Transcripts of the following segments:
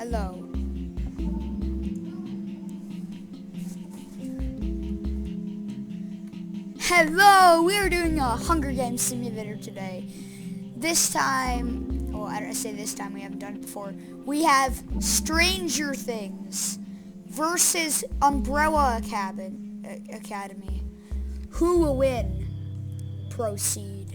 Hello. Hello! We are doing a Hunger Games simulator today. This time, well, I don't say this time, we haven't done it before. We have Stranger Things versus Umbrella Academy. Who will win? Proceed.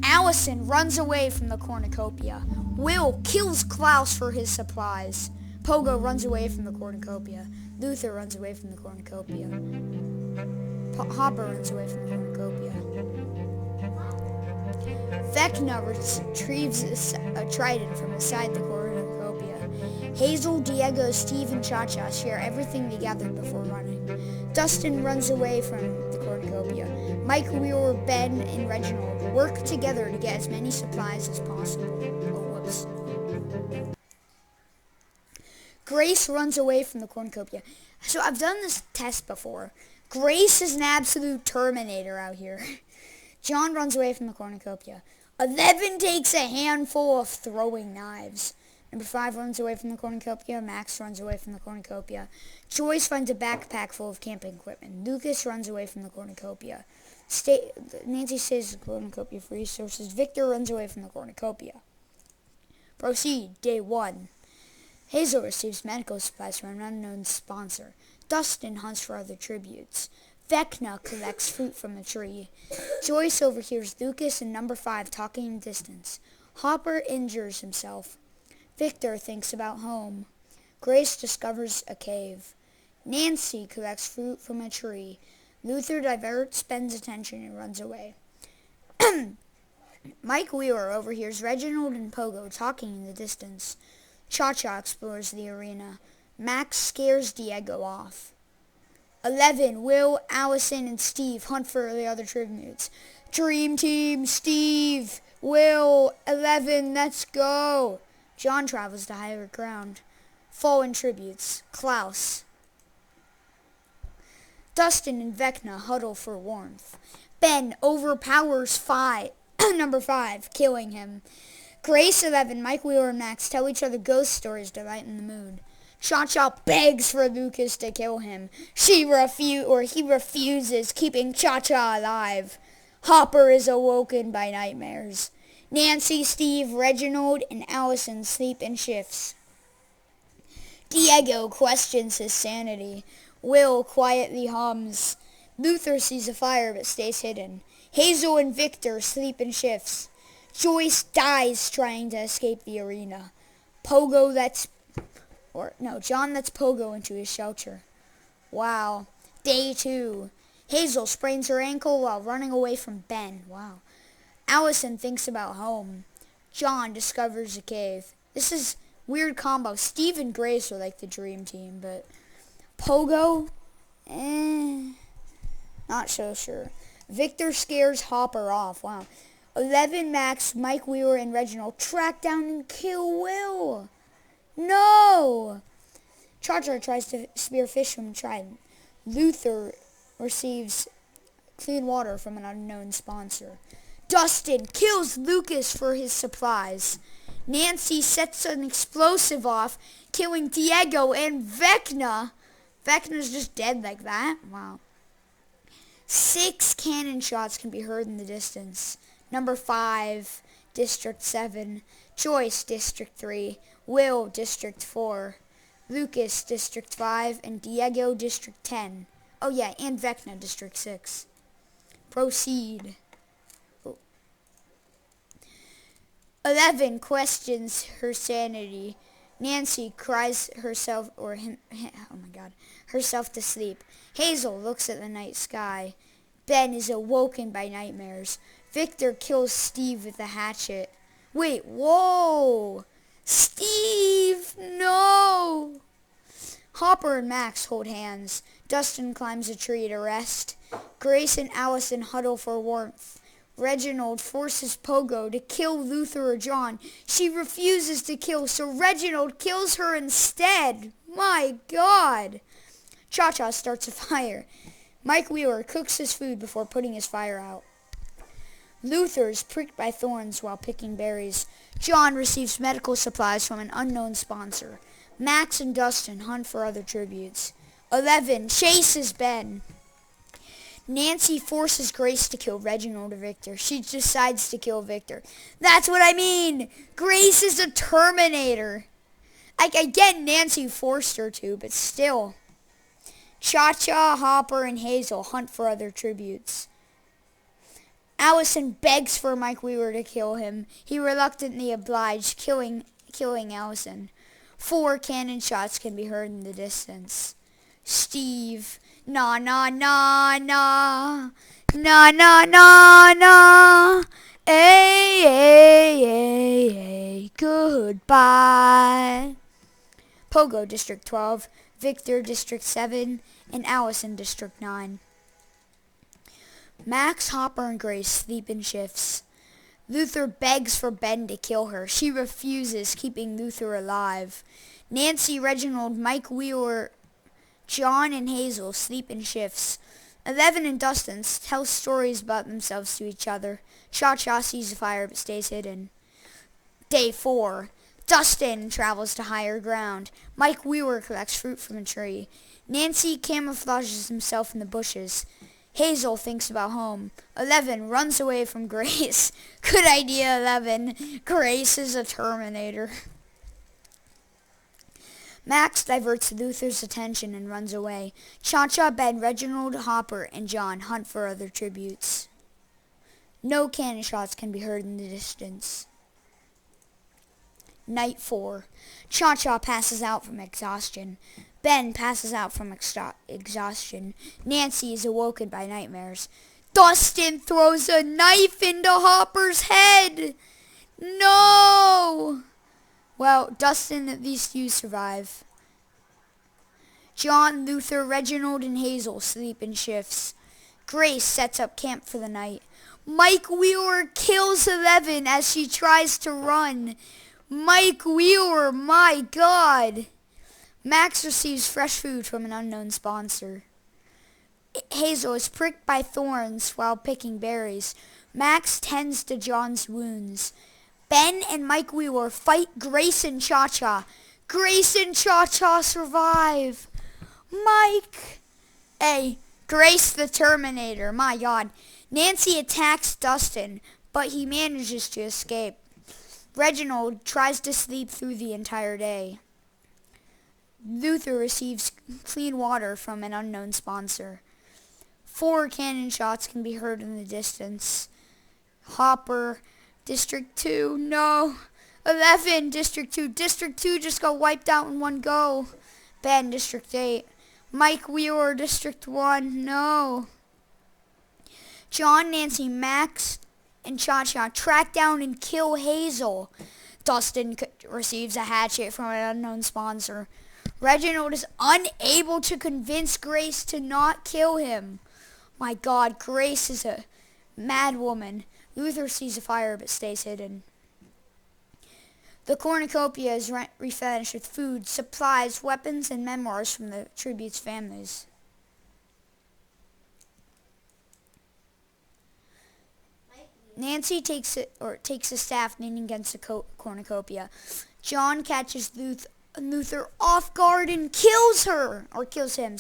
Allison runs away from the cornucopia. Will kills Klaus for his supplies. Pogo runs away from the cornucopia. Luther runs away from the cornucopia. Hopper runs away from the cornucopia. Vecna retrieves a trident from inside the cornucopia. Hazel, Diego, Steve, and Cha-Cha share everything they gathered before running. Dustin runs away from the cornucopia. Mike, Wheeler, Ben, and Reginald work together to get as many supplies as possible. Oh, whoops. Grace runs away from the cornucopia. So I've done this test before. Grace is an absolute Terminator out here. John runs away from the cornucopia. 11 takes a handful of throwing knives. Number 5 runs away from the cornucopia. Max runs away from the cornucopia. Joyce finds a backpack full of camping equipment. Lucas runs away from the cornucopia. Nancy stays in the cornucopia for resources. Victor runs away from the cornucopia. Proceed. Day 1. Hazel receives medical supplies from an unknown sponsor. Dustin hunts for other tributes. Vecna collects fruit from a tree. Joyce overhears Lucas and number 5 talking in the distance. Hopper injures himself. Victor thinks about home. Grace discovers a cave. Nancy collects fruit from a tree. Luther diverts Ben's attention and runs away. Mike Wheeler overhears Reginald and Pogo talking in the distance. Cha-Cha explores the arena. Max scares Diego off. 11. Will, Allison, and Steve hunt for the other tributes. Dream Team, Steve, Will, 11, let's go. John travels to higher ground. Fallen tributes. Klaus. Dustin and Vecna huddle for warmth. Ben overpowers number 5, killing him. Grace, 11, Mike Wheeler, and Max tell each other ghost stories to lighten the mood. Cha-Cha begs for Lucas to kill him. He refuses, keeping Cha-Cha alive. Hopper is awoken by nightmares. Nancy, Steve, Reginald, and Allison sleep in shifts. Diego questions his sanity. Will quietly hums. Luther sees a fire but stays hidden. Hazel and Victor sleep in shifts. Joyce dies trying to escape the arena. John lets Pogo into his shelter. Wow. Day 2. Hazel sprains her ankle while running away from Ben. Wow. Allison thinks about home. John discovers a cave. This is weird combo. Steve and Grace are like the dream team, but Pogo? Not so sure. Victor scares Hopper off. Wow. 11, Max, Mike Wheeler, and Reginald track down and kill Will. No! Cha-Cha tries to spear fish from a trident. Luther receives clean water from an unknown sponsor. Dustin kills Lucas for his supplies. Nancy sets an explosive off, killing Diego and Vecna. Vecna's just dead like that. Wow. 6 cannon shots can be heard in the distance. Number 5, District 7. Joyce, District 3. Will, District 4. Lucas, District 5. And Diego, District 10. Oh yeah, and Vecna, District 6. Proceed. 11 questions her sanity. Nancy cries herself to sleep. Hazel looks at the night sky. Ben is awoken by nightmares. Victor kills Steve with a hatchet. Wait, whoa! Steve, no! Hopper and Max hold hands. Dustin climbs a tree to rest. Grace and Allison huddle for warmth. Reginald forces Pogo to kill Luther or John. She refuses to kill, so Reginald kills her instead. My God! Cha-Cha starts a fire. Mike Wheeler cooks his food before putting his fire out. Luther is pricked by thorns while picking berries. John receives medical supplies from an unknown sponsor. Max and Dustin hunt for other tributes. 11 chases Ben. Nancy forces Grace to kill Reginald or Victor. She decides to kill Victor. That's what I mean! Grace is a Terminator. I get Nancy forced her to, but still. Cha-Cha, Hopper, and Hazel hunt for other tributes. Allison begs for Mike Weaver to kill him. He reluctantly obliged, killing Allison. 4 cannon shots can be heard in the distance. Steve, na na na na, na na na na, ay, ay, ay, ay, goodbye. Pogo, District 12, Victor, District 7, and Allison, District 9. Max, Hopper, and Grace sleep in shifts. Luther begs for Ben to kill her. She refuses, keeping Luther alive. Nancy, Reginald, Mike Wheeler, John, and Hazel sleep in shifts. 11 and Dustin tell stories about themselves to each other. Cha-Cha sees a fire but stays hidden. Day 4. Dustin travels to higher ground. Mike Wheeler collects fruit from a tree. Nancy camouflages himself in the bushes. Hazel thinks about home. 11 runs away from Grace. Good idea, 11. Grace is a Terminator. Max diverts Luther's attention and runs away. Cha-Cha, Ben, Reginald, Hopper, and John hunt for other tributes. No cannon shots can be heard in the distance. Night 4. Cha-Cha passes out from exhaustion. Ben passes out from exhaustion. Nancy is awoken by nightmares. Dustin throws a knife into Hopper's head! No! Well, Dustin, at least you survive. John, Luther, Reginald, and Hazel sleep in shifts. Grace sets up camp for the night. Mike Wheeler kills 11 as she tries to run. Mike Wheeler, my God! Max receives fresh food from an unknown sponsor. Hazel is pricked by thorns while picking berries. Max tends to John's wounds. Ben and Mike Wheeler fight Grace and Cha-Cha. Grace and Cha-Cha survive. Mike! Hey, Grace the Terminator, my God. Nancy attacks Dustin, but he manages to escape. Reginald tries to sleep through the entire day. Luther receives clean water from an unknown sponsor. 4 cannon shots can be heard in the distance. Hopper, District 2, no. 11, District 2. District 2 just got wiped out in one go. Ben, District 8. Mike Wheeler, District 1, no. John, Nancy, Max, and Cha-Cha track down and kill Hazel. Dustin receives a hatchet from an unknown sponsor. Reginald is unable to convince Grace to not kill him. My God, Grace is a mad woman. Luther sees a fire but stays hidden. The cornucopia is replenished with food, supplies, weapons, and memoirs from the tributes' families. Nancy takes a staff leaning against the cornucopia. John catches Luther off guard and kills him.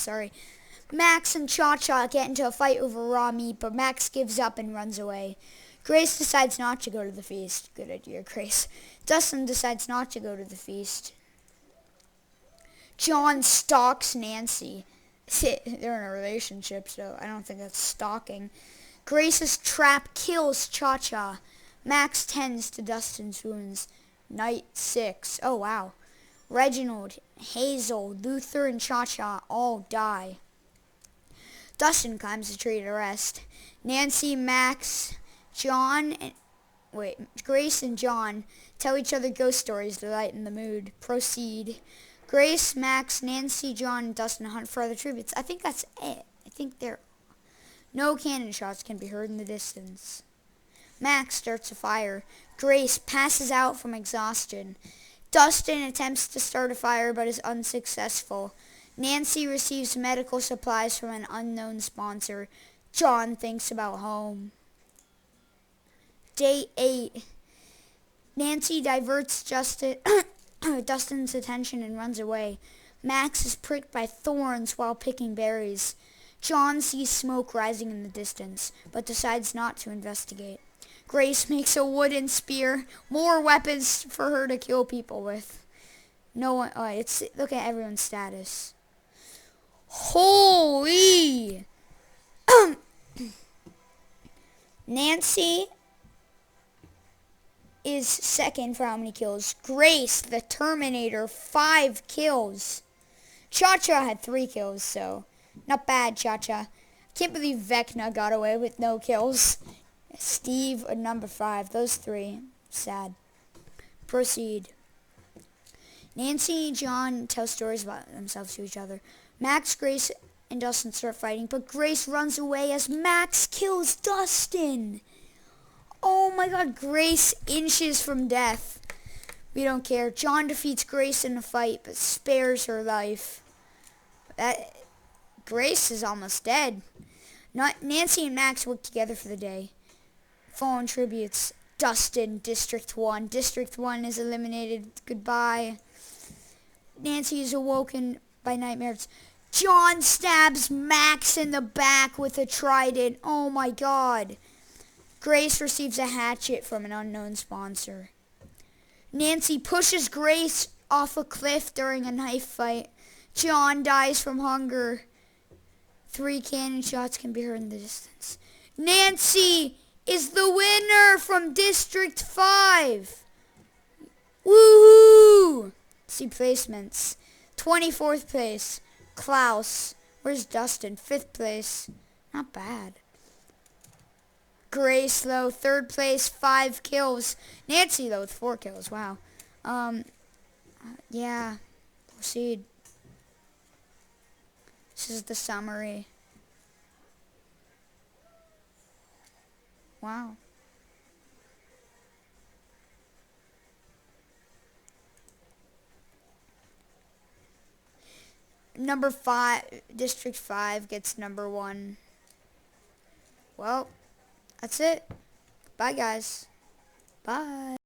Max and Cha-Cha get into a fight over raw meat, but Max gives up and runs away. Grace decides not to go to the feast. Good idea, Grace. Dustin decides not to go to the feast. John stalks Nancy. They're in a relationship, so I don't think that's stalking. Grace's trap kills Cha-Cha. Max tends to Dustin's wounds. Night 6. Oh, wow. Reginald, Hazel, Luther, and Cha-Cha all die. Dustin climbs a tree to rest. Nancy, Max, Grace and John tell each other ghost stories to lighten the mood. Proceed. Grace, Max, Nancy, John, and Dustin hunt for other tributes. I think that's it. No cannon shots can be heard in the distance. Max starts a fire. Grace passes out from exhaustion. Dustin attempts to start a fire but is unsuccessful. Nancy receives medical supplies from an unknown sponsor. John thinks about home. Day 8. Nancy diverts Dustin's attention and runs away. Max is pricked by thorns while picking berries. John sees smoke rising in the distance, but decides not to investigate. Grace makes a wooden spear. More weapons for her to kill people with. No one. Look at everyone's status. Holy! Nancy is second for how many kills. Grace, the Terminator, 5 kills. Cha-Cha had 3 kills, so not bad, Cha-Cha. Can't believe Vecna got away with no kills. Steve at number 5. Those 3. Sad. Proceed. Nancy and John tell stories about themselves to each other. Max, Grace, and Dustin start fighting, but Grace runs away as Max kills Dustin. Oh my god, Grace inches from death. We don't care. John defeats Grace in a fight, but spares her life. Grace is almost dead. Nancy and Max work together for the day. Fallen tributes. Dustin, District 1. District 1 is eliminated. Goodbye. Nancy is awoken by nightmares. John stabs Max in the back with a trident. Oh my god. Grace receives a hatchet from an unknown sponsor. Nancy pushes Grace off a cliff during a knife fight. John dies from hunger. 3 cannon shots can be heard in the distance. Nancy is the winner from District 5. Woohoo! See placements. 24th place, Klaus. Where's Dustin? 5th place. Not bad. Grace, though, 3rd place, 5 kills. Nancy, though, with 4 kills. Wow. Yeah. Proceed. This is the summary. Wow. Number 5, District 5 gets number 1. Well, that's it. Bye, guys. Bye.